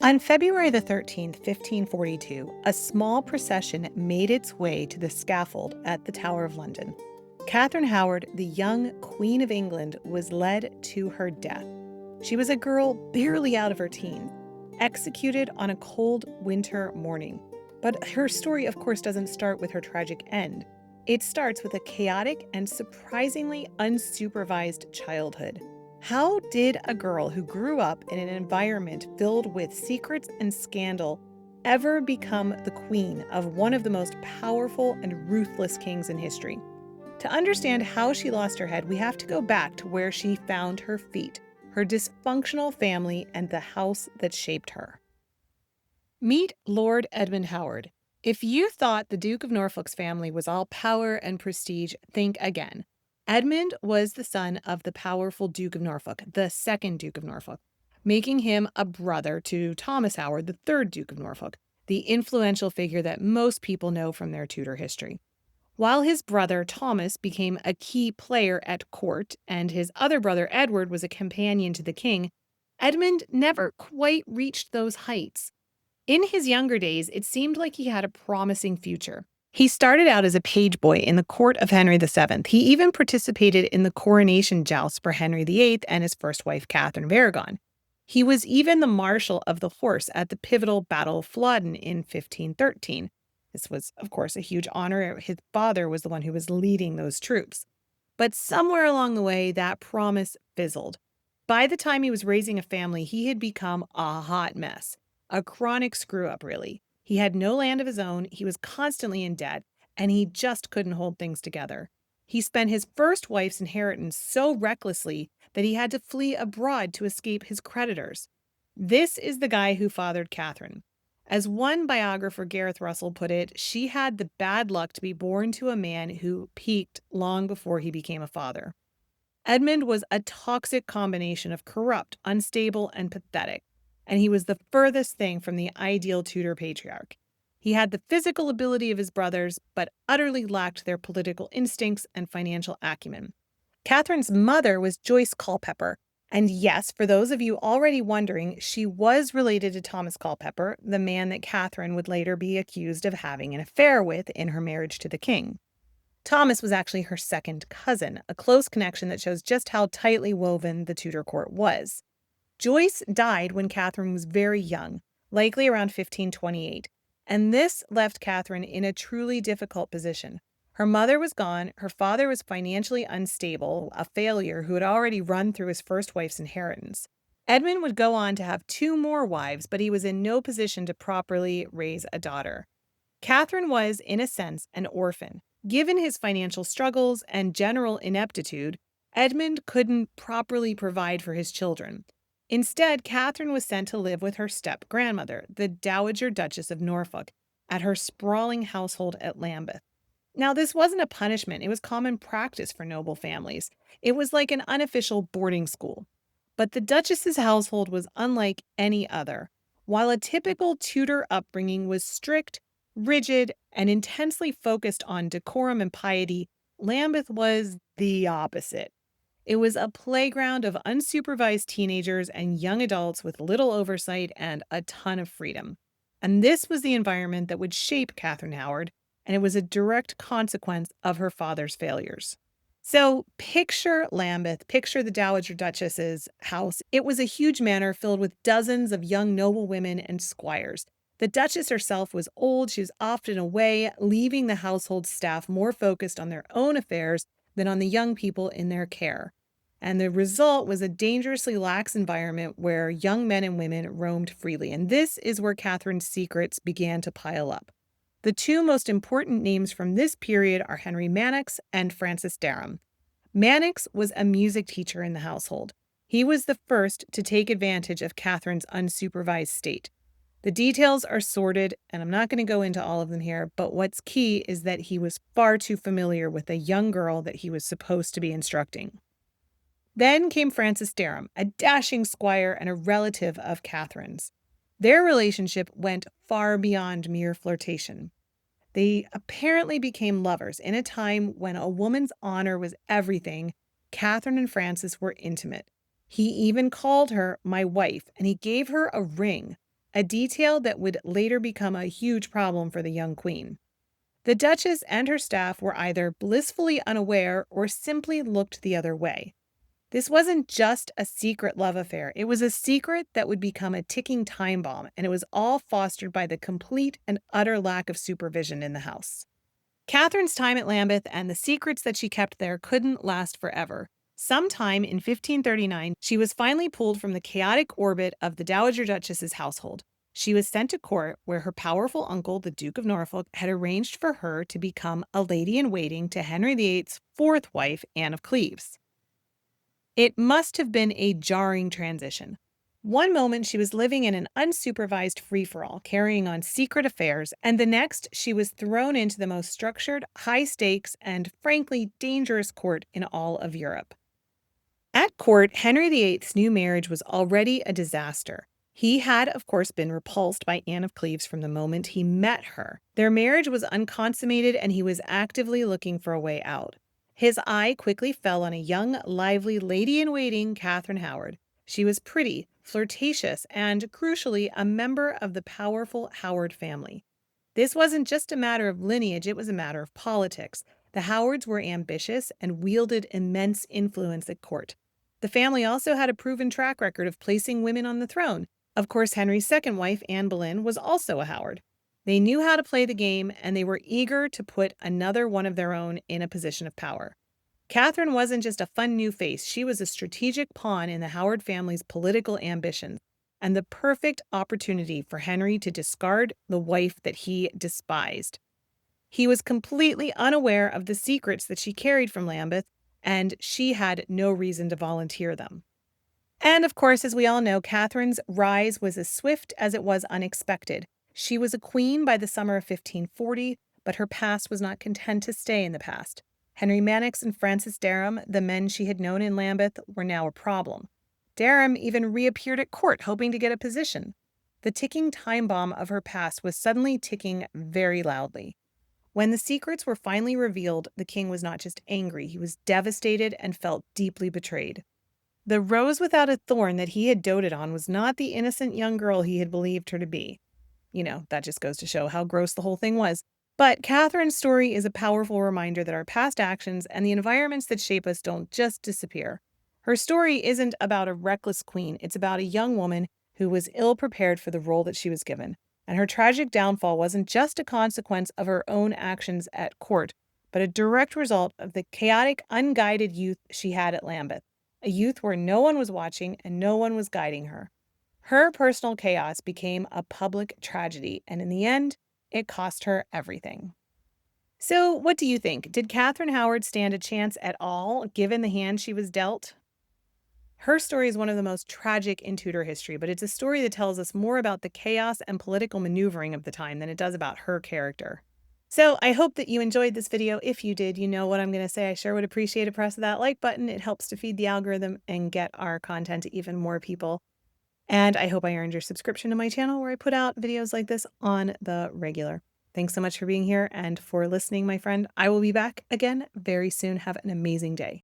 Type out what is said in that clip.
On February the 13th, 1542, a small procession made its way to the scaffold at the Tower of London. Katherine Howard, the young Queen of England, was led to her death. She was a girl barely out of her teens, executed on a cold winter morning. But her story, of course, doesn't start with her tragic end. It starts with a chaotic and surprisingly unsupervised childhood. How did a girl who grew up in an environment filled with secrets and scandal ever become the queen of one of the most powerful and ruthless kings in history? To understand how she lost her head, we have to go back to where she found her feet, her dysfunctional family, and the house that shaped her. Meet Lord Edmund Howard. If you thought the Duke of Norfolk's family was all power and prestige, think again. Edmund was the son of the powerful Duke of Norfolk, the second Duke of Norfolk, making him a brother to Thomas Howard, the third Duke of Norfolk, the influential figure that most people know from their Tudor history. While his brother Thomas became a key player at court and his other brother Edward was a companion to the king, Edmund never quite reached those heights. In his younger days, it seemed like he had a promising future. He started out as a page boy in the court of Henry VII. He even participated in the coronation jousts for Henry VIII and his first wife, Catherine of Aragon. He was even the marshal of the horse at the pivotal Battle of Flodden in 1513. This was, of course, a huge honor. His father was the one who was leading those troops. But somewhere along the way, that promise fizzled. By the time he was raising a family, he had become a hot mess. A chronic screw-up, really. He had no land of his own, he was constantly in debt, and he just couldn't hold things together. He spent his first wife's inheritance so recklessly that he had to flee abroad to escape his creditors. This is the guy who fathered Catherine. As one biographer, Gareth Russell, put it, she had the bad luck to be born to a man who peaked long before he became a father. Edmund was a toxic combination of corrupt, unstable, and pathetic, and he was the furthest thing from the ideal Tudor patriarch. He had the physical ability of his brothers, but utterly lacked their political instincts and financial acumen. Catherine's mother was Joyce Culpeper, and yes, for those of you already wondering, she was related to Thomas Culpeper, the man that Catherine would later be accused of having an affair with in her marriage to the king. Thomas was actually her second cousin, a close connection that shows just how tightly woven the Tudor court was. Joyce died when Catherine was very young, likely around 1528, and this left Catherine in a truly difficult position. Her mother was gone, her father was financially unstable, a failure who had already run through his first wife's inheritance. Edmund would go on to have two more wives, but he was in no position to properly raise a daughter. Catherine was, in a sense, an orphan. Given his financial struggles and general ineptitude, Edmund couldn't properly provide for his children. Instead, Catherine was sent to live with her step-grandmother, the Dowager Duchess of Norfolk, at her sprawling household at Lambeth. Now, this wasn't a punishment. It was common practice for noble families. It was like an unofficial boarding school. But the Duchess's household was unlike any other. While a typical Tudor upbringing was strict, rigid, and intensely focused on decorum and piety, Lambeth was the opposite. It was a playground of unsupervised teenagers and young adults with little oversight and a ton of freedom. And this was the environment that would shape Katherine Howard, and it was a direct consequence of her father's failures. So picture Lambeth, picture the Dowager Duchess's house. It was a huge manor filled with dozens of young noble women and squires. The Duchess herself was old. She was often away, leaving the household staff more focused on their own affairs than on the young people in their care. And the result was a dangerously lax environment where young men and women roamed freely. And this is where Catherine's secrets began to pile up. The two most important names from this period are Henry Mannix and Francis Derham. Mannix was a music teacher in the household. He was the first to take advantage of Catherine's unsupervised state. The details are sordid, and I'm not going to go into all of them here, but what's key is that he was far too familiar with a young girl that he was supposed to be instructing. Then came Francis Derham, a dashing squire and a relative of Catherine's. Their relationship went far beyond mere flirtation. They apparently became lovers in a time when a woman's honor was everything. Catherine and Francis were intimate. He even called her my wife, and he gave her a ring. a detail that would later become a huge problem for the young queen. The Duchess and her staff were either blissfully unaware or simply looked the other way. This wasn't just a secret love affair, it was a secret that would become a ticking time bomb, and it was all fostered by the complete and utter lack of supervision in the house. Catherine's time at Lambeth and the secrets that she kept there couldn't last forever. Sometime in 1539, she was finally pulled from the chaotic orbit of the Dowager Duchess's household. She was sent to court, where her powerful uncle, the Duke of Norfolk, had arranged for her to become a lady-in-waiting to Henry VIII's fourth wife, Anne of Cleves. It must have been a jarring transition. One moment she was living in an unsupervised free-for-all, carrying on secret affairs, and the next she was thrown into the most structured, high-stakes, and frankly dangerous court in all of Europe. At court, Henry VIII's new marriage was already a disaster. He had, of course, been repulsed by Anne of Cleves from the moment he met her. Their marriage was unconsummated, and he was actively looking for a way out. His eye quickly fell on a young, lively lady-in-waiting, Katherine Howard. She was pretty, flirtatious, and, crucially, a member of the powerful Howard family. This wasn't just a matter of lineage, it was a matter of politics. The Howards were ambitious and wielded immense influence at court. The family also had a proven track record of placing women on the throne. Of course, Henry's second wife, Anne Boleyn, was also a Howard. They knew how to play the game, and they were eager to put another one of their own in a position of power. Catherine wasn't just a fun new face, she was a strategic pawn in the Howard family's political ambitions, and the perfect opportunity for Henry to discard the wife that he despised. He was completely unaware of the secrets that she carried from Lambeth, and she had no reason to volunteer them. And of course, as we all know, Catherine's rise was as swift as it was unexpected. She was a queen by the summer of 1540, but her past was not content to stay in the past. Henry Manox and Francis Derham, the men she had known in Lambeth, were now a problem. Derham even reappeared at court, hoping to get a position. The ticking time bomb of her past was suddenly ticking very loudly. When the secrets were finally revealed, the king was not just angry, he was devastated and felt deeply betrayed. The rose without a thorn that he had doted on was not the innocent young girl he had believed her to be. That just goes to show how gross the whole thing was. But Catherine's story is a powerful reminder that our past actions and the environments that shape us don't just disappear. Her story isn't about a reckless queen, it's about a young woman who was ill-prepared for the role that she was given. And her tragic downfall wasn't just a consequence of her own actions at court, but a direct result of the chaotic, unguided youth she had at Lambeth, a youth where no one was watching and no one was guiding her. Her personal chaos became a public tragedy, and in the end, it cost her everything. So, what do you think? Did Katherine Howard stand a chance at all, given the hand she was dealt? Her story is one of the most tragic in Tudor history, but it's a story that tells us more about the chaos and political maneuvering of the time than it does about her character. So I hope that you enjoyed this video. If you did, you know what I'm going to say. I sure would appreciate a press of that like button. It helps to feed the algorithm and get our content to even more people. And I hope I earned your subscription to my channel, where I put out videos like this on the regular. Thanks so much for being here and for listening, my friend. I will be back again very soon. Have an amazing day.